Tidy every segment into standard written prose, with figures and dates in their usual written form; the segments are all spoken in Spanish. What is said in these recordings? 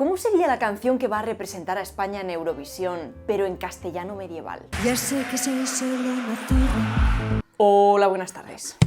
¿Cómo sería la canción que va a representar a España en Eurovisión, pero en castellano medieval? Ya sé que soy solo una zorra. Hola, buenas tardes.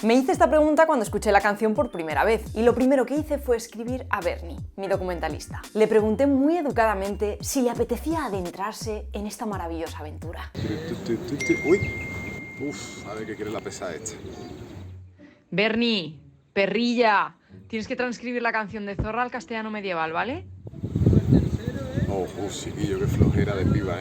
Me hice esta pregunta cuando escuché la canción por primera vez y lo primero que hice fue escribir a Bernie, mi documentalista. Le pregunté muy educadamente si le apetecía adentrarse en esta maravillosa aventura. Uy, a ver qué quiere la pesa esta. Bernie, perrilla, tienes que transcribir la canción de Zorra al castellano medieval, ¿vale? Chiquillo, qué flojera de piba,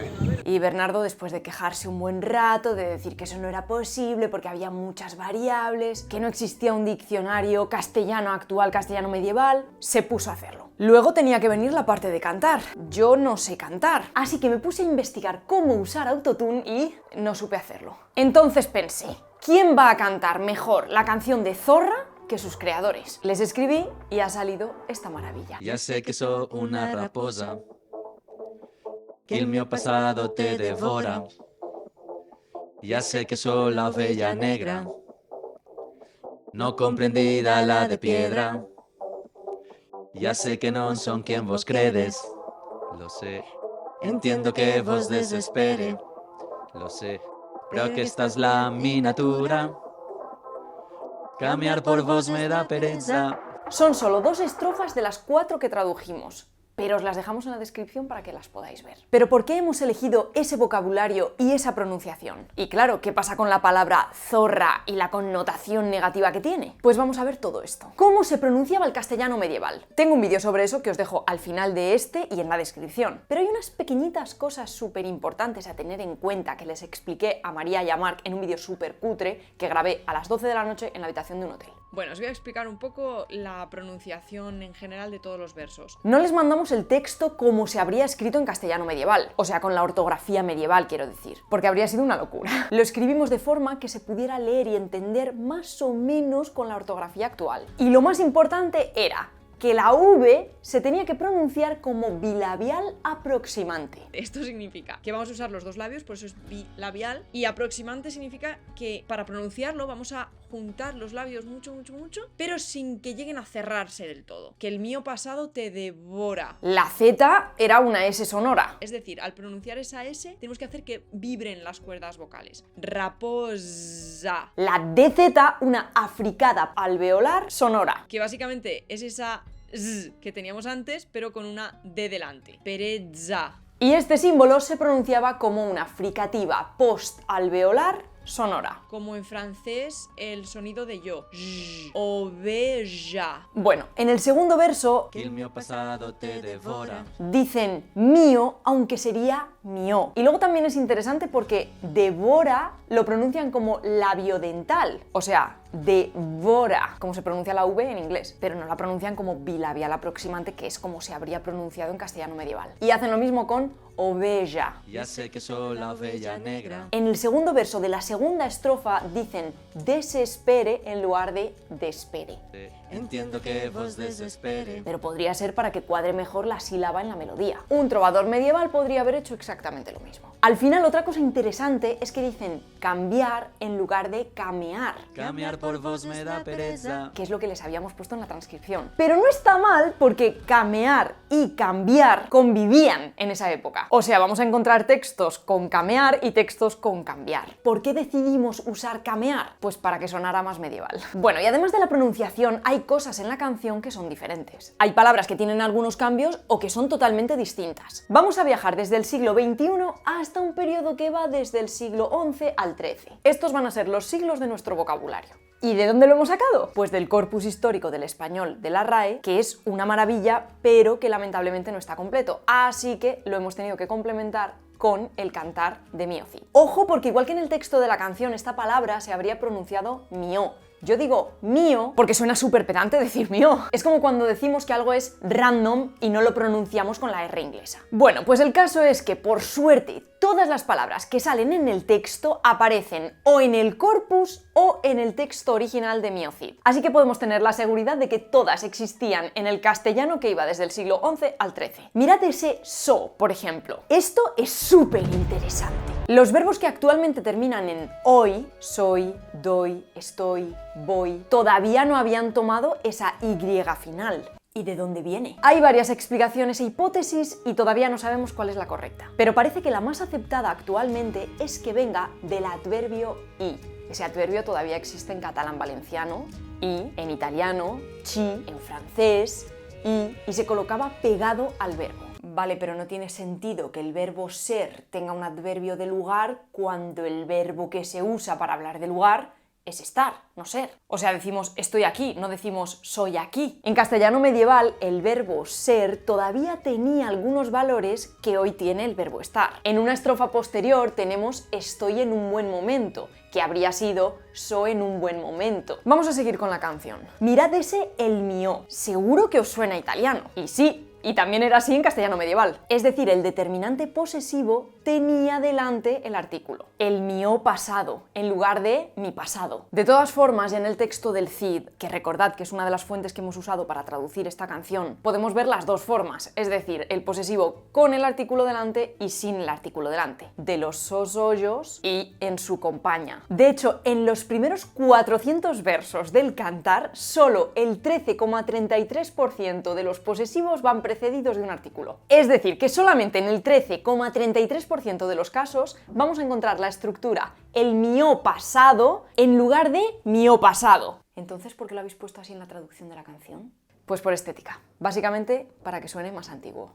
Y Bernardo, después de quejarse un buen rato, de decir que eso no era posible porque había muchas variables, que no existía un diccionario castellano actual, castellano medieval, se puso a hacerlo. Luego tenía que venir la parte de cantar. Yo no sé cantar, así que me puse a investigar cómo usar autotune y no supe hacerlo. Entonces pensé, ¿quién va a cantar mejor la canción de Zorra que sus creadores? Les escribí y ha salido esta maravilla. Ya sé que soy una raposa, que el mío pasado te devora. Ya sé que soy la oveja negra, no comprendida la de piedra. Ya sé que no son quien vos credes, lo sé. Entiendo que vos desespere, lo sé. Pero que esta es la mi natura. Cambiar por vos me da pereza. Son solo 2 estrofas de las 4 que tradujimos, pero os las dejamos en la descripción para que las podáis ver. Pero ¿por qué hemos elegido ese vocabulario y esa pronunciación? Y claro, ¿qué pasa con la palabra zorra y la connotación negativa que tiene? Pues vamos a ver todo esto. ¿Cómo se pronunciaba el castellano medieval? Tengo un vídeo sobre eso que os dejo al final de este y en la descripción. Pero hay unas pequeñitas cosas súper importantes a tener en cuenta que les expliqué a María y a Marc en un vídeo súper cutre que grabé a las 12 de la noche en la habitación de un hotel. Bueno, os voy a explicar un poco la pronunciación en general de todos los versos. No les mandamos el texto como se habría escrito en castellano medieval, o sea, con la ortografía medieval, quiero decir, porque habría sido una locura. Lo escribimos de forma que se pudiera leer y entender más o menos con la ortografía actual. Y lo más importante era que la V se tenía que pronunciar como bilabial aproximante. Esto significa que vamos a usar los 2 labios, por eso es bilabial, y aproximante significa que para pronunciarlo vamos a juntar los labios mucho, pero sin que lleguen a cerrarse del todo. Que el mío pasado te devora. La Z era una S sonora. Es decir, al pronunciar esa S tenemos que hacer que vibren las cuerdas vocales. Raposa. La DZ, una africada alveolar sonora. Que básicamente es esa Z que teníamos antes, pero con una D delante. Pereza. Y este símbolo se pronunciaba como una fricativa post-alveolar sonora. Como en francés el sonido de yo. Oveja. Bueno, en el segundo verso Que el mío pasado te devora. dicen mío, aunque sería mío. Y luego también es interesante porque devora lo pronuncian como labiodental, o sea, devora, como se pronuncia la V en inglés, pero no la pronuncian como bilabial aproximante, que es como se habría pronunciado en castellano medieval. Y hacen lo mismo con oveja. Ya sé que soy la oveja negra. En el segundo verso de la segunda estrofa dicen desespere en lugar de despere. Entiendo que vos desespere. Pero podría ser para que cuadre mejor la sílaba en la melodía. Un trovador medieval podría haber hecho exactamente lo mismo. Al final, otra cosa interesante es que dicen cambiar en lugar de camear, Cambiar por vos me da pereza. que es lo que les habíamos puesto en la transcripción. Pero no está mal porque camear y cambiar convivían en esa época. O sea, vamos a encontrar textos con camear y textos con cambiar. ¿Por qué decidimos usar camear? Pues para que sonara más medieval. Bueno, y además de la pronunciación, hay cosas en la canción que son diferentes. Hay palabras que tienen algunos cambios o que son totalmente distintas. Vamos a viajar desde el siglo XXI hasta un periodo que va desde el siglo XI al XIII. Estos van a ser los siglos de nuestro vocabulario. ¿Y de dónde lo hemos sacado? Pues del corpus histórico del español de la RAE, que es una maravilla, pero que lamentablemente no está completo. Así que lo hemos tenido que complementar con el cantar de Mío Cid. Ojo, porque igual que en el texto de la canción esta palabra se habría pronunciado mió. Yo digo mío porque suena súper pedante decir mío. Es como cuando decimos que algo es random y no lo pronunciamos con la R inglesa. Bueno, pues el caso es que por suerte todas las palabras que salen en el texto aparecen o en el corpus o en el texto original de Mío Cid. Así que podemos tener la seguridad de que todas existían en el castellano que iba desde el siglo XI al XIII. Mirad ese so, por ejemplo. Esto es súper interesante. Los verbos que actualmente terminan en hoy, soy, doy, estoy, voy, todavía no habían tomado esa Y final. ¿Y de dónde viene? Hay varias explicaciones e hipótesis y todavía no sabemos cuál es la correcta. Pero parece que la más aceptada actualmente es que venga del adverbio y. Ese adverbio todavía existe en catalán valenciano, y, en italiano, chi, en francés, y se colocaba pegado al verbo. Vale, pero no tiene sentido que el verbo ser tenga un adverbio de lugar cuando el verbo que se usa para hablar de lugar es estar, no ser. O sea, decimos estoy aquí, no decimos soy aquí. En castellano medieval, el verbo ser todavía tenía algunos valores que hoy tiene el verbo estar. En una estrofa posterior tenemos estoy en un buen momento, que habría sido so en un buen momento. Vamos a seguir con la canción. Mirad ese el mío. Seguro que os suena italiano. Y sí, y también era así en castellano medieval. Es decir, el determinante posesivo tenía delante el artículo. El mío pasado, en lugar de mi pasado. De todas formas, ya en el texto del Cid, que recordad que es una de las fuentes que hemos usado para traducir esta canción, podemos ver las dos formas, es decir, el posesivo con el artículo delante y sin el artículo delante. De los sosollos y en su compañía. De hecho, en los primeros 400 versos del cantar, solo el 13,33% de los posesivos van precedidos de un artículo. Es decir, que solamente en el 13,33% de los casos vamos a encontrar la estructura el mío pasado en lugar de mío pasado. Entonces, ¿por qué lo habéis puesto así en la traducción de la canción? Pues por estética. Básicamente para que suene más antiguo.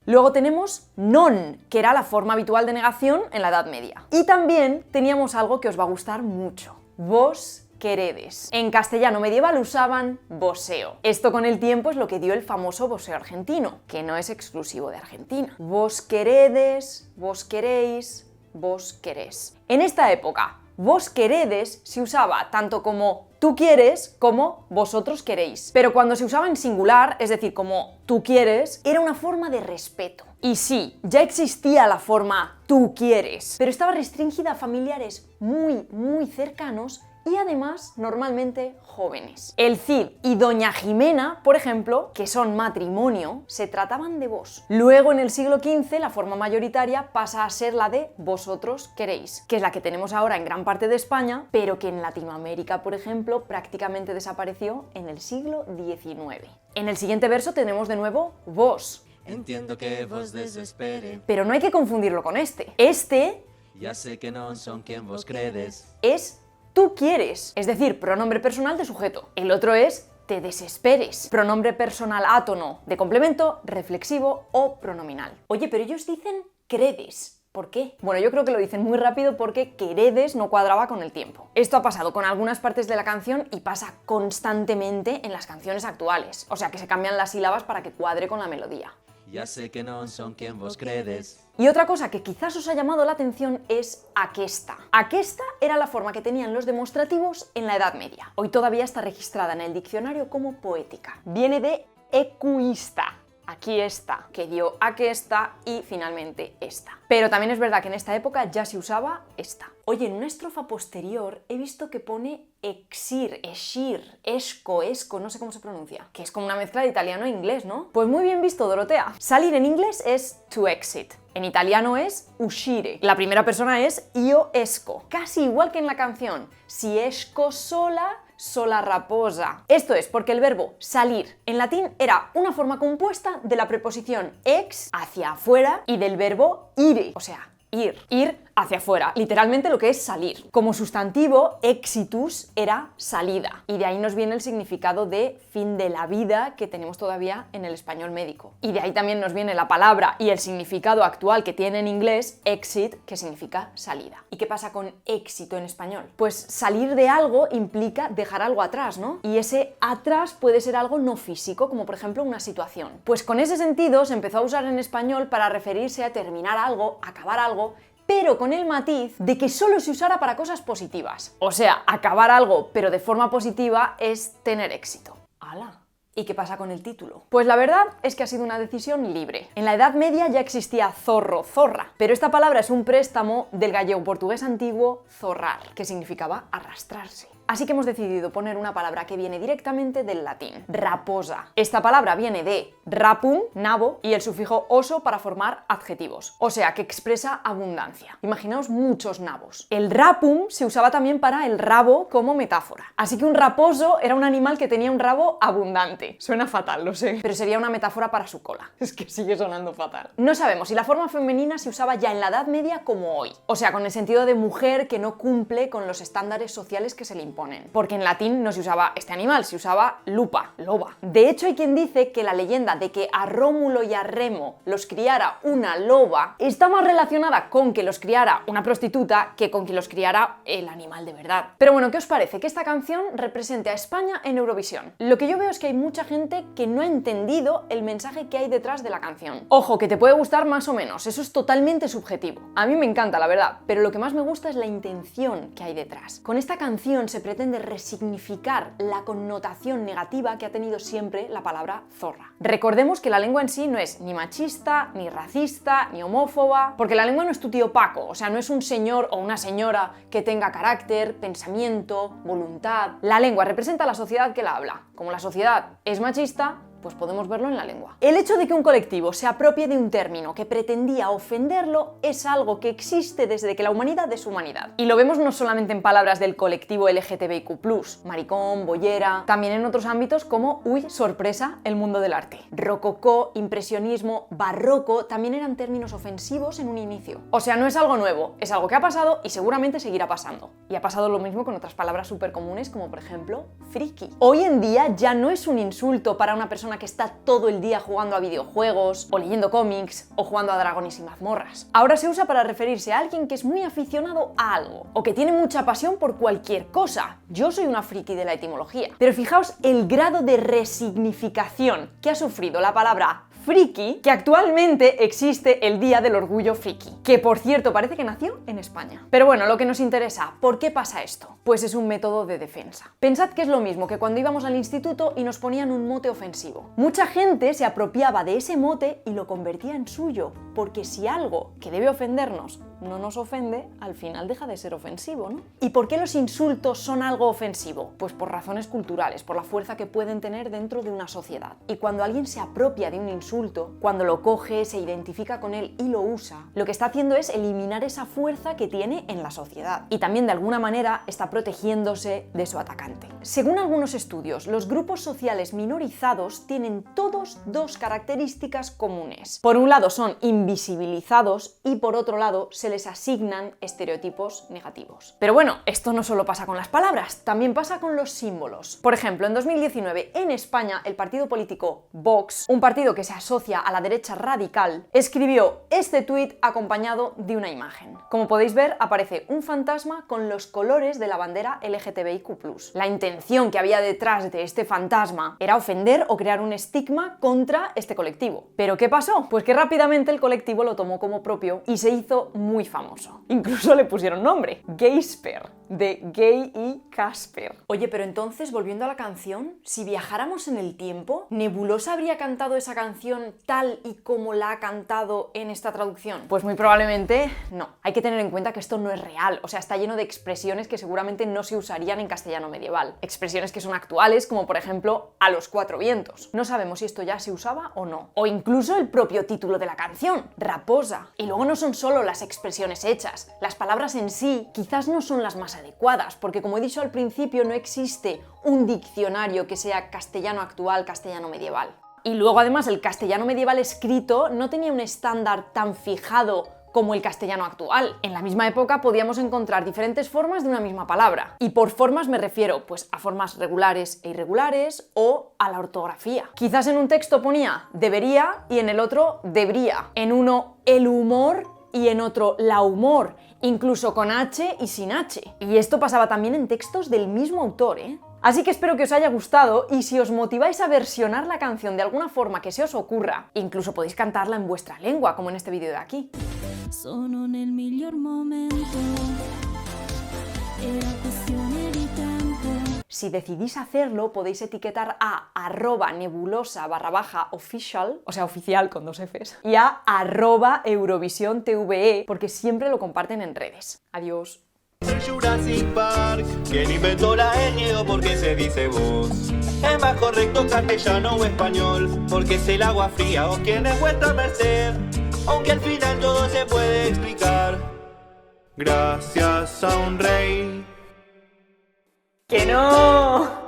Luego tenemos non, que era la forma habitual de negación en la Edad Media. Y también teníamos algo que os va a gustar mucho. Vos queredes. En castellano medieval usaban voseo. Esto con el tiempo es lo que dio el famoso voseo argentino, que no es exclusivo de Argentina. Vos queredes, vos queréis, vos querés. En esta época, vos queredes se usaba tanto como tú quieres como vosotros queréis. Pero cuando se usaba en singular, es decir, como tú quieres, era una forma de respeto. Y sí, ya existía la forma tú quieres, pero estaba restringida a familiares muy cercanos y además normalmente jóvenes. El Cid y Doña Jimena, por ejemplo, que son matrimonio, se trataban de vos. Luego en el siglo XV la forma mayoritaria pasa a ser la de vosotros queréis, que es la que tenemos ahora en gran parte de España, pero que en Latinoamérica, por ejemplo, prácticamente desapareció en el siglo XIX. En el siguiente verso tenemos de nuevo vos. Entiendo que vos desespere. Pero no hay que confundirlo con este. Este Ya sé que no son quien vos credes. es tú quieres, es decir, pronombre personal de sujeto. El otro es te desesperes, pronombre personal átono de complemento, reflexivo o pronominal. Oye, pero ellos dicen credes. ¿Por qué? Bueno, yo creo que lo dicen muy rápido porque queredes no cuadraba con el tiempo. Esto ha pasado con algunas partes de la canción y pasa constantemente en las canciones actuales. O sea, que se cambian las sílabas para que cuadre con la melodía. Ya sé que no son quien vos credes. Y otra cosa que quizás os ha llamado la atención es aquesta. Aquesta era la forma que tenían los demostrativos en la Edad Media. Hoy todavía está registrada en el diccionario como poética. Viene de equista. Aquí está, que dio aquesta y finalmente esta. Pero también es verdad que en esta época ya se usaba esta. Oye, en una estrofa posterior he visto que pone exir, escir, esco, no sé cómo se pronuncia, que es como una mezcla de italiano e inglés, ¿no? Pues muy bien visto, Dorotea. Salir en inglés es to exit. En italiano es uscire. La primera persona es io esco. Casi igual que en la canción. Si esco sola, sola raposa. Esto es porque el verbo salir en latín era una forma compuesta de la preposición ex, hacia afuera, y del verbo ire, o sea, ir hacia afuera, literalmente lo que es salir. Como sustantivo, exitus era salida, y de ahí nos viene el significado de fin de la vida que tenemos todavía en el español médico. Y de ahí también nos viene la palabra y el significado actual que tiene en inglés, exit, que significa salida. ¿Y qué pasa con éxito en español? Pues salir de algo implica dejar algo atrás, ¿no? Y ese atrás puede ser algo no físico, como por ejemplo una situación. Pues con ese sentido se empezó a usar en español para referirse a terminar algo, acabar algo, pero con el matiz de que solo se usara para cosas positivas. O sea, acabar algo, pero de forma positiva, es tener éxito. ¡Hala! ¿Y qué pasa con el título? Pues la verdad es que ha sido una decisión libre. En la Edad Media ya existía zorro, zorra, pero esta palabra es un préstamo del gallego-portugués antiguo zorrar, que significaba arrastrarse. así que hemos decidido poner una palabra que viene directamente del latín, raposa. Esta palabra viene de rapum, nabo, y el sufijo oso para formar adjetivos, o sea, que expresa abundancia. Imaginaos muchos nabos. El rapum se usaba también para el rabo como metáfora, así que un raposo era un animal que tenía un rabo abundante. Suena fatal, lo sé, pero sería una metáfora para su cola. Es que sigue sonando fatal. No sabemos si la forma femenina se usaba ya en la Edad Media como hoy, o sea, con el sentido de mujer que no cumple con los estándares sociales que se le imponen, porque en latín no se usaba este animal, se usaba lupa, loba. De hecho, hay quien dice que la leyenda de que a Rómulo y a Remo los criara una loba está más relacionada con que los criara una prostituta que con que los criara el animal de verdad. Pero bueno, ¿qué os parece que esta canción represente a España en Eurovisión? Lo que yo veo es que hay mucha gente que no ha entendido el mensaje que hay detrás de la canción. Ojo, que te puede gustar más o menos, eso es totalmente subjetivo. A mí me encanta, la verdad, pero lo que más me gusta es la intención que hay detrás. Con esta canción se pretende resignificar la connotación negativa que ha tenido siempre la palabra zorra. Recordemos que la lengua en sí no es ni machista, ni racista, ni homófoba, porque la lengua no es tu tío Paco, o sea, no es un señor o una señora que tenga carácter, pensamiento, voluntad. La lengua representa a la sociedad que la habla. Como la sociedad es machista, pues podemos verlo en la lengua. El hecho de que un colectivo se apropie de un término que pretendía ofenderlo es algo que existe desde que la humanidad es humanidad. Y lo vemos no solamente en palabras del colectivo LGTBIQ+, maricón, bollera, también en otros ámbitos como, uy, sorpresa, el mundo del arte. Rococó, impresionismo, barroco también eran términos ofensivos en un inicio. O sea, no es algo nuevo, es algo que ha pasado y seguramente seguirá pasando. Y ha pasado lo mismo con otras palabras súper comunes como por ejemplo, friki. Hoy en día ya no es un insulto para una persona que está todo el día jugando a videojuegos, o leyendo cómics, o jugando a dragones y mazmorras. Ahora se usa para referirse a alguien que es muy aficionado a algo, o que tiene mucha pasión por cualquier cosa. Yo soy una friki de la etimología. Pero fijaos el grado de resignificación que ha sufrido la palabra friki, que actualmente existe el Día del Orgullo Friki, que por cierto parece que nació en España. Pero bueno, lo que nos interesa, ¿por qué pasa esto? Pues es un método de defensa. Pensad que es lo mismo que cuando íbamos al instituto y nos ponían un mote ofensivo. Mucha gente se apropiaba de ese mote y lo convertía en suyo, porque si algo que debe ofendernos no nos ofende, al final deja de ser ofensivo, ¿no? ¿Y por qué los insultos son algo ofensivo? Pues por razones culturales, por la fuerza que pueden tener dentro de una sociedad. Y cuando alguien se apropia de un insulto, cuando lo coge, se identifica con él y lo usa, lo que está haciendo es eliminar esa fuerza que tiene en la sociedad. Y también de alguna manera está protegiéndose de su atacante. Según algunos estudios, los grupos sociales minorizados tienen todos dos características comunes. Por un lado son invisibilizados y por otro lado se les asignan estereotipos negativos. Pero bueno, esto no solo pasa con las palabras, también pasa con los símbolos. Por ejemplo, en 2019 en España el partido político Vox, un partido que se asocia a la derecha radical, escribió este tuit acompañado de una imagen. Como podéis ver, aparece un fantasma con los colores de la bandera LGTBIQ+. La intención que había detrás de este fantasma era ofender o crear un estigma contra este colectivo. ¿Pero qué pasó? Pues que rápidamente el colectivo lo tomó como propio y se hizo muy famoso. Incluso le pusieron nombre, Gaysper, de Gay y Casper. Oye, pero entonces, volviendo a la canción, si viajáramos en el tiempo, ¿Nebulosa habría cantado esa canción tal y como la ha cantado en esta traducción? Pues muy probablemente no. Hay que tener en cuenta que esto no es real, o sea, está lleno de expresiones que seguramente no se usarían en castellano medieval. Expresiones que son actuales, como por ejemplo, a los cuatro vientos. No sabemos si esto ya se usaba o no. O incluso el propio título de la canción, Raposa. Y luego no son solo las expresiones hechas, las palabras en sí quizás no son las más adecuadas, porque como he dicho al principio, no existe un diccionario que sea castellano actual, castellano medieval. Y luego además el castellano medieval escrito no tenía un estándar tan fijado como el castellano actual. En la misma época podíamos encontrar diferentes formas de una misma palabra. Y por formas me refiero pues a formas regulares e irregulares o a la ortografía. Quizás en un texto ponía debería y en el otro debría. En uno el humor y en otro la humor, incluso con H y sin H. Y esto pasaba también en textos del mismo autor, ¿eh? Así que espero que os haya gustado y si os motiváis a versionar la canción de alguna forma que se os ocurra, incluso podéis cantarla en vuestra lengua, como en este vídeo de aquí. Sono nel miglior momento, era questione di tempo. Si decidís hacerlo, podéis etiquetar a @nebulosa_official, o sea, oficial con 2 Fs, y a @EurovisiónTVE, porque siempre lo comparten en redes. Adiós. El Jurassic Park, quien inventó la ñ o porque se dice vos. Es más correcto castellano o español, porque es el agua fría o quién es vuestra merced. Aunque al final todo se puede explicar, gracias a un rey. ¡Que no!